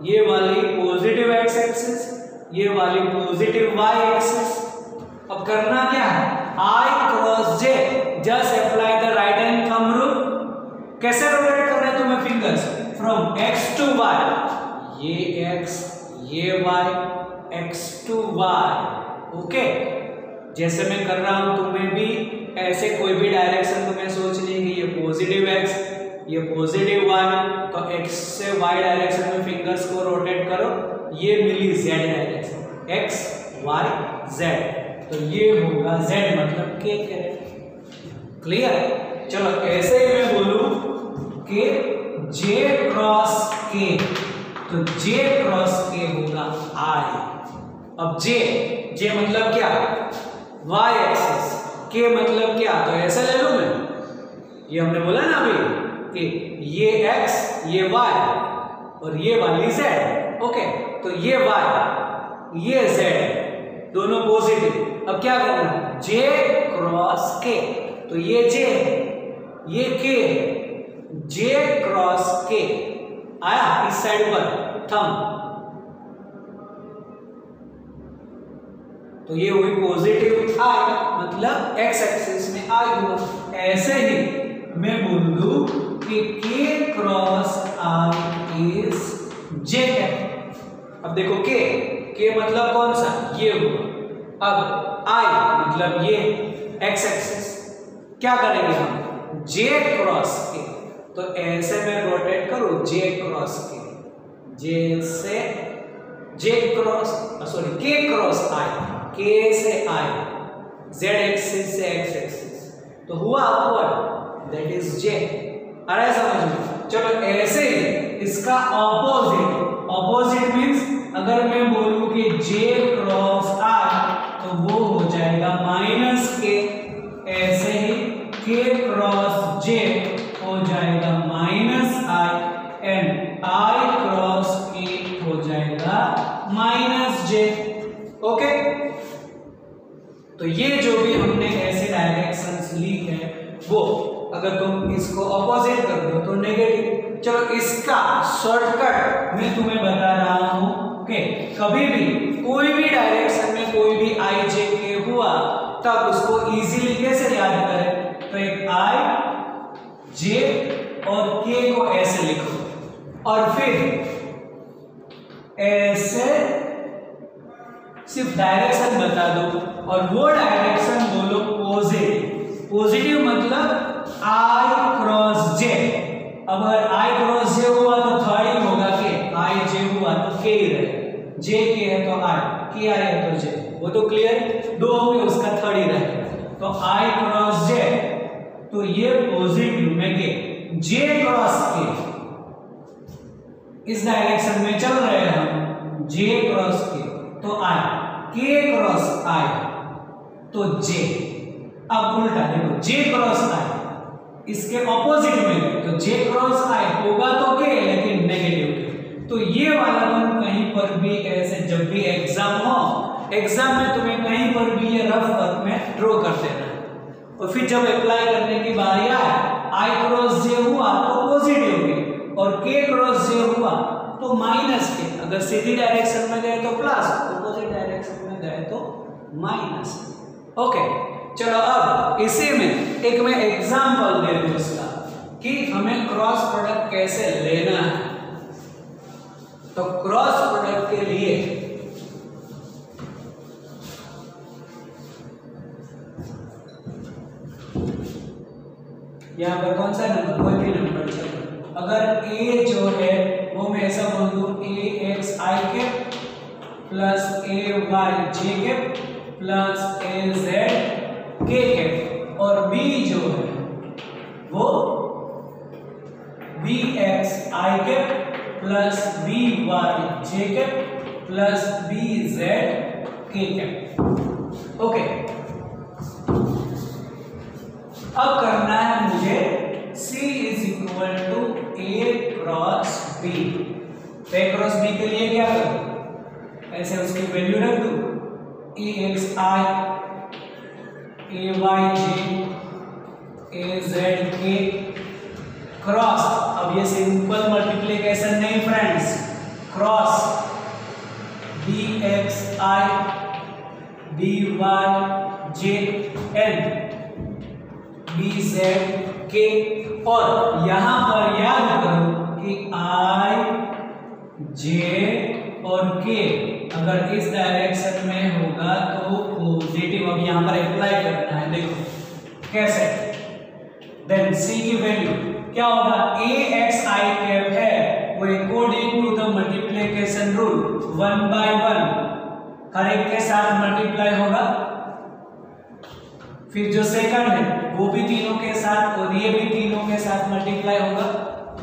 ये वाली पॉजिटिव x एक्सिस, ये वाली पॉजिटिव y एक्सिस। अब करना क्या है, i cross j, just apply the right hand thumb rule. कैसे रोटेट कर रहे हैं तुम्हें fingers, from x to y, ये x, ये y, x to y, okay. जैसे मैं कर रहा हूं तुम्हें भी ऐसे कोई भी डायरेक्शन तुम्हें सोचनी है कि ये पॉजिटिव x, ये पॉजिटिव y, तो x से y डायरेक्शन में फिंगर्स को रोटेट करो, ये मिली z direction, x y z, तो ये होगा z मतलब k करें। क्लियर, चलो ऐसे ही मैं बोलूं कि j क्रॉस k, तो j क्रॉस k होगा i। अब j जे मतलब क्या, वाई एक्सिस, के मतलब क्या, तो ऐसे ले लूं मैं, ये हमने बोला ना अभी कि ये x ये y और ये वाली z, ओके, तो ये y ये z दोनों पॉजिटिव। अब क्या करना है, j क्रॉस k, तो ये j ये k, j क्रॉस k आया इस साइड पर थंब, तो ये हुई पॉजिटिव आई, मतलब x एक्सिस में आई हुआ। ऐसे ही मैं बोल दूं कि k cross I is j cap. अब देखो k मतलब कौन सा, ये हुआ। अब i मतलब ये x एक्सिस, क्या करेंगे हम, j क्रॉस k, तो ऐसे मैं रोटेट करूं j क्रॉस k, j से j cross sorry k cross i, k से i, z एक्सिस से x एक्सिस, तो हुआ अपवर्ड, दैट इज j। आ रहा है समझ में? चलो ऐसे ही इसका ऑपोजिट मींस अगर मैं बोलूं कि j क्रॉस i तो वो हो जाएगा माइनस k, ऐसे ही k क्रॉस j हो जाएगा minus i and i cross k हो जाएगा माइनस j, ओके। तो ये जो भी हमने ऐसे डायरेक्शंस ली है वो अगर तुम इसको ऑपोजिट कर दो तो नेगेटिव। चलो इसका शॉर्टकट मैं तुम्हें बता रहा हूं कि कभी भी कोई भी डायरेक्शन में कोई भी i j k हुआ तब उसको इजीली कैसे याद करें, तो एक i j और k को ऐसे लिखो और फिर ऐसे सिर्फ डायरेक्शन बता दो और वो डायरेक्शन बोलो पॉजिटिव। पॉजिटिव मतलब I क्रॉस j। अब अगर I क्रॉस j हुआ तो थर्ड ही होगा कि I j हुआ तो k ही रहेगा, j k है तो I, k I है तो j, वो तो क्लियर, दो होंगे उसका थर्ड ही रहेगा, तो I क्रॉस j, तो ये पॉजिटिव में के j क्रॉस k, इस डायरेक्शन में चल रहे हैं हम, j क्रॉस k तो I, k क्रॉस I तो j। अब उल्टा देखो j क्रॉस I इसके ऑपोजिट में गए तो j क्रॉस I होगा तो k लेकिन नेगेटिव k। तो ये वाला तुम कहीं पर भी ऐसे जब भी एग्जाम हो, एग्जाम में तुम्हें कहीं पर भी ये रफ वर्क में ड्रॉ कर देना है और फिर जब अप्लाई करने की बारी आए I क्रॉस j हुआ तो पॉजिटिव k और k क्रॉस j हुआ तो माइनस के, अगर सीधी डायरेक्शन में गए तो प्लस, अपोजिट डायरेक्शन में गए तो माइनस, ओके। चलो अब इसी में एक मैं एग्जांपल दे दूं इसका कि हमें क्रॉस प्रोडक्ट कैसे लेना है। तो क्रॉस प्रोडक्ट के लिए यहां पर कौन सा नंबर, कोई भी नंबर चलो, अगर a जो है वो मैं ऐसा बोल दूं ax I के प्लस ay j के प्लस az k के, और b जो है वो bx I के प्लस by j के प्लस bz k के, ओके। अब करना है मुझे c is equal to a cross b। तो a क्रॉस b के लिए क्या करूं, ऐसे उसकी वैल्यू रख दूं, ax I ay j az k cross, अब ये सिंपल मल्टीप्लिकेशन नहीं friends, cross bx I by j n bz k, और यहां पर याद करो कि I j और k अगर इस डायरेक्शन में होगा तो पॉजिटिव। अब यहां पर अप्लाई करना है, देखो कैसे, देन c की वैल्यू क्या होगा, ax I कैप है वो according to the multiplication rule 1 by 1 हर एक के साथ मल्टीप्लाई होगा, फिर जो सेकंड है वो भी तीनों के साथ और ये भी तीनों के साथ मल्टीप्लाई होगा।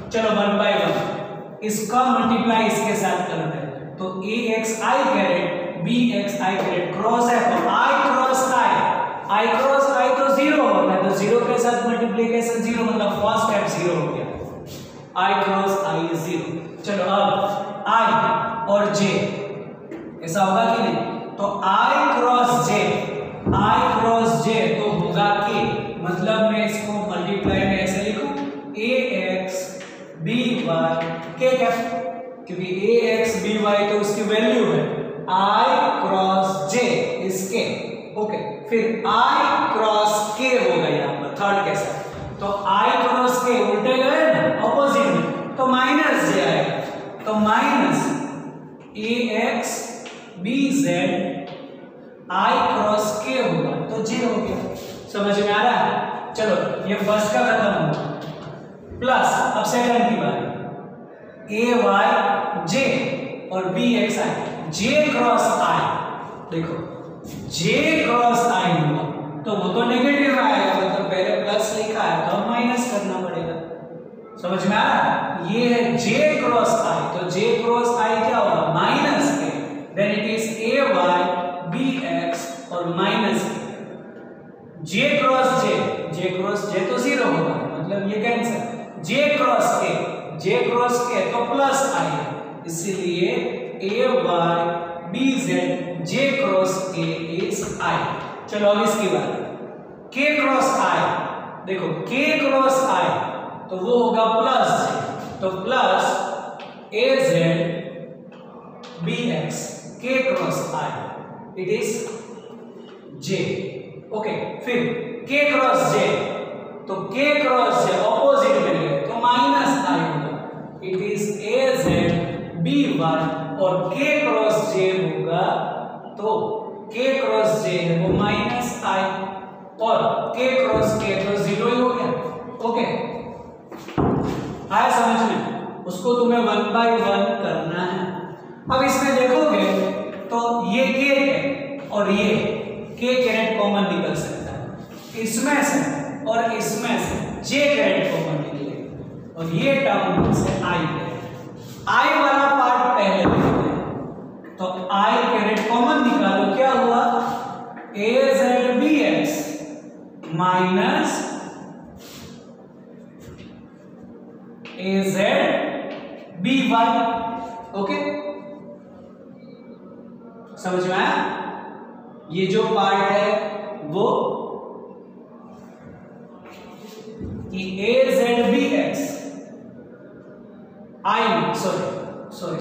चलो 1 by 1 इसका मल्टीप्लाई इसके साथ करना है, तो ax I caret B X I caret cross है तो आई क्रॉस आई तो 0 होगा, तो 0 के साथ मल्टीप्लीकेशन 0 मतलब फर्स्ट स्टेप 0 हो गया। आई क्रॉस आई 0। चलो अब आई और जे ऐसा होगा कि नहीं, तो आई क्रॉस जे तो होगा के, मतलब मैं इसको मल्टीप्लाई में ऐसे लिखूं ए एक्स बी वाई के कैप, क्योंकि ए एक्स बी वाई तो उसकी वैल्यू है आई क्रॉस जे इसके। ओके, फिर आई क्रॉस के होगा यहाँ पर थर्ड के साथ, तो आई क्रॉस के उल्टे गए ना ऑपोजिट में, तो माइनस जे आएगा, तो minus A X B Z I cross K होगा, तो जे हो गया। समझ में आ रहा है? चलो ये फर्स्ट का खत्म हुआ, प्लस अब सेकंड की बात, ए वाई जे और बी एक्स आई, जे क्रॉस आई, देखो जे क्रॉस आई हुआ तो वो तो नेगेटिव आएगा, मतलब पहले प्लस लिखा है तो माइनस करना पड़ेगा। समझ में आ रहा है? ये है जे क्रॉस आई, तो जे क्रॉस आई क्या होगा minus K, then it is A Y B X और माइनस के, जे क्रॉस जे तो 0 होगा, मतलब ये कैंसिल, जे क्रॉस के तो प्लस आई है, इसीलिए ए Y B Z J cross के इज आई। चलो अब इसकी बात, के क्रॉस आई, देखो के क्रॉस आई तो वो होगा प्लस जे, तो प्लस ए जेड बी एक्स के cross I, it is J. Okay, फिर के क्रॉस जे, तो के क्रॉस जे ऑपोजिट में गए तो माइनस आई होगा, it is A Z B Y, और के क्रॉस जे होगा तो के क्रॉस जे है वो माइनस आई, और के क्रॉस के तो 0 ही हो गया। ओके, आया समझ में? उसको तुम्हें 1 बाय 1 करना है। अब इसमें देखोगे तो ये के है और ये के कैरेट कॉमन निकल सकता है, इसमें से और इसमें से जे कैरेट कॉमन निकलेगा, और ये टर्म से आई वाला पार्ट पहले देखते हैं, तो आई कैरेट कॉमन निकालो, क्या हुआ A Z B X minus A Z B Y. Okay, समझ में आया? ये जो पार्ट है वो कि A Z B X I sorry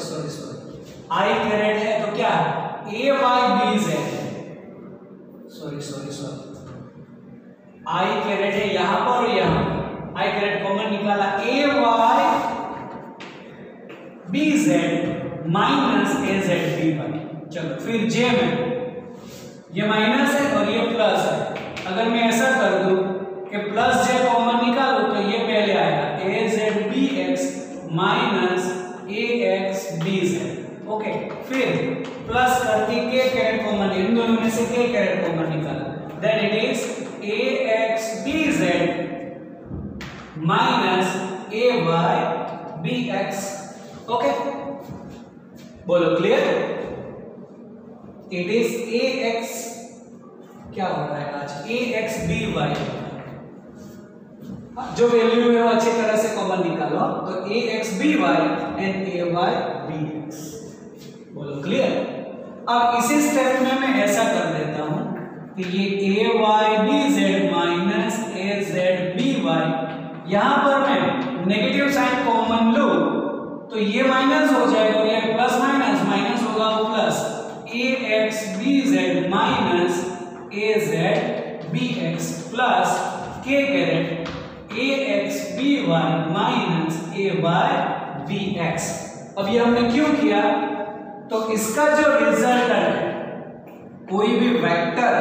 I caret है तो क्या है A Y B Z, sorry I caret है यहां पर और यहां पर, आई कैरेट कॉमन निकाला, ए Y B Z minus A Z B Y. चलो फिर जे में ये माइनस है और ये प्लस है, अगर मैं ऐसा कर दूं कि प्लस जे कॉमन निकालो तो ये पहले आएगा A Z B X minus A X B Z. Okay, फिर प्लस करके के कैरेट कॉमन, इन दोनों में से के कैरेट कॉमन निकाला, then it is A X B Z minus A Y B X. Okay, बोलो clear? It is A X, क्या हो रहा है आज, ए एक्स बी वाई, जो वैल्यू है वो अच्छी तरह से कॉमन निकालो, तो A X B Y and A Y B X. बोलो क्लियर? अब इसी स्टेप में मैं ऐसा कर देता हूं कि ये ए Y B Z minus A Z B Y, यहां पर मैं नेगेटिव साइन कॉमन लूं तो ये माइनस हो जाएगा और ये प्लस माइनस होगा plus A X B Z minus A Z B x plus के carat A X B Y minus A Y B x. अब ये हमने क्यों किया, तो इसका जो रिजल्ट है, कोई भी वेक्टर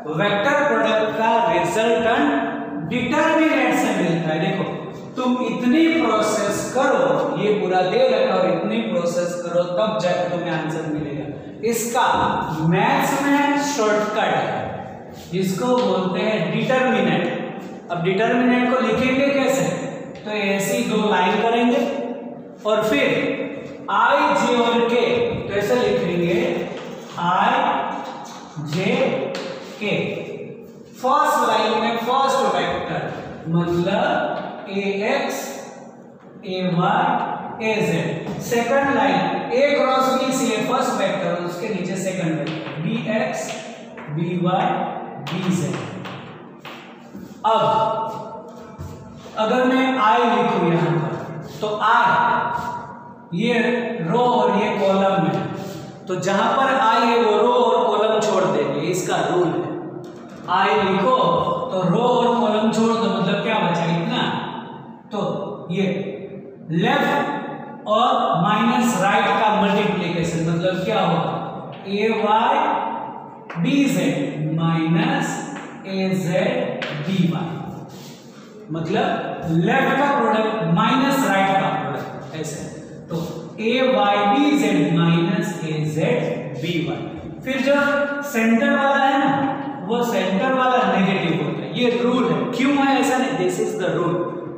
प्रोडक्ट का रिजल्टेंट डिटरमिनेंट से मिलता है। देखो तुम इतनी प्रोसेस करो, ये पूरा दे रखा और इतनी प्रोसेस करो तब जाकर तुम्हें आंसर मिलेगा। इसका मैथ्स में शॉर्टकट है जिसको बोलते हैं डिटरमिनेंट। अब डिटरमिनेंट को लिखेंगे कैसे, तो ऐसी दो लाइन करेंगे और फिर आई जे और के, तो ऐसे लिखेंगे आई मतलब ax ay az। Second line a cross b से फर्स्ट वेक्टर, उसके नीचे second vector bx by bz। अब अगर मैं I लिखूं यहां पर, तो I ये रो और ये कॉलम है, तो जहां पर I है वो रो और कॉलम छोड़ देंगे, इसका रूल है। I लिखो तो रो और कॉलम छोड़ दो, मतलब क्या बचा इतना, तो ये लेफ्ट और माइनस राइट का मल्टीप्लीकेशन, मतलब क्या होगा ay bz minus az by, मतलब लेफ्ट का प्रोडक्ट माइनस राइट का प्रोडक्ट, ऐसे। तो ay bz minus az by। फिर जो सेंटर वाला है ना, वो सेंटर वाला नेगेटिव होता है, ये रूल है। क्यों है ऐसा नहीं, this is the rule.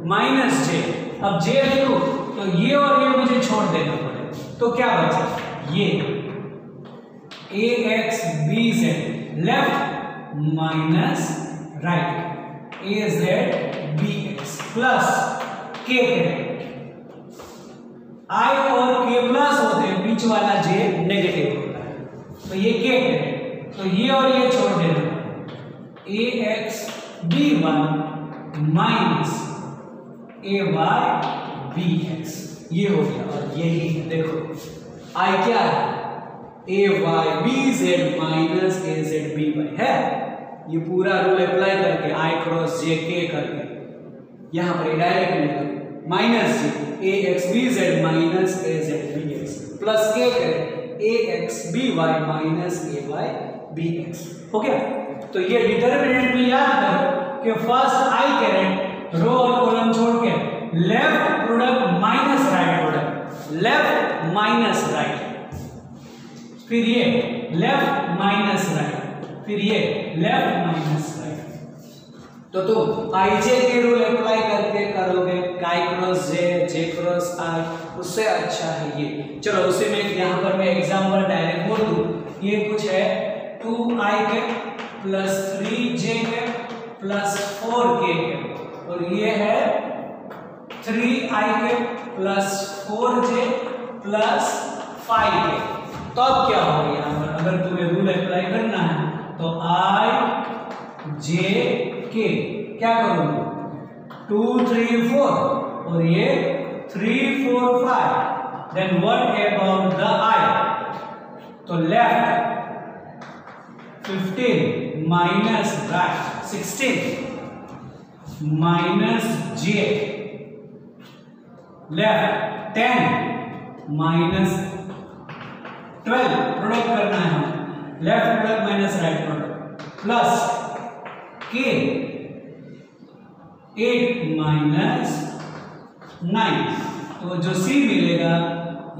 Minus J, अब जे लिखो तो ये और ये मुझे छोड़ देना पड़ेगा, तो क्या बचा ये ax bz left minus right az bx plus k I और k प्लस होते हैं, बीच वाला j नेगेटिव होता है, तो ये k तो ये और ये छोड़ देना ax by minus ay bx, ये हो गया। और यही देखो I क्या है ay bz minus az by है, ये पूरा रूल अप्लाई करके I क्रॉस j k करके यहाँ पर डायरेक्ट मिलेगा minus j ax bz minus az bx plus k करें ax by minus ay bx, हो गया। तो ये डिटरमिनेंट में याद करो कि फर्स्ट I कैरेट रो और कॉलम छोड़ के left product minus right product, left minus right, फिर ये लेफ्ट माइनस राइट, फिर ये लेफ्ट माइनस राइट। तो तुम ij के रूल अप्लाई करके करोगे, i cross j cross i, उससे अच्छा है ये। चलो उसे मैं यहाँ पर मैं एग्जाम्पल डायरेक्ट बोल दूं, ये कुछ है 2i के प्लस 3j के प्लस 4k के, और ये है 3i के प्लस 4j प्लस 5k। तो अब क्या होगा यहाँ पर, अगर तुम्हें रूल अप्लाई करना है तो i j k क्या करोगे 2 3 4 और ये 3 4 5, then what about the i, तो left 15 minus right 16 minus j, left 10 minus 12, product करना है हमें, left product minus right product, plus k 8 minus 9, तो जो c मिलेगा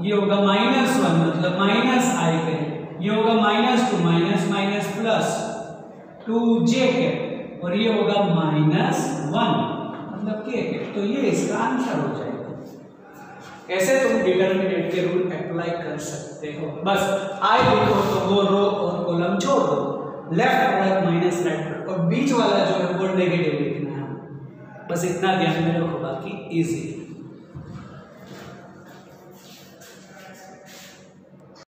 ये होगा -1, मतलब माइनस i के, ये होगा -2 माइनस माइनस प्लस 2j के, और ये होगा -1 मतलब k के, तो ये इसका आंसर हो जाएगा। ऐसे तुम डिटरमिनेंट के रूल अप्लाई कर सकते हो। बस I लिखो तो वो रो और कॉलम छोड़ दो, left product minus right product, और बीच वाला जो है वो नेगेटिव लिखना है, बस इतना ध्यान में रखो, बाकी इजी।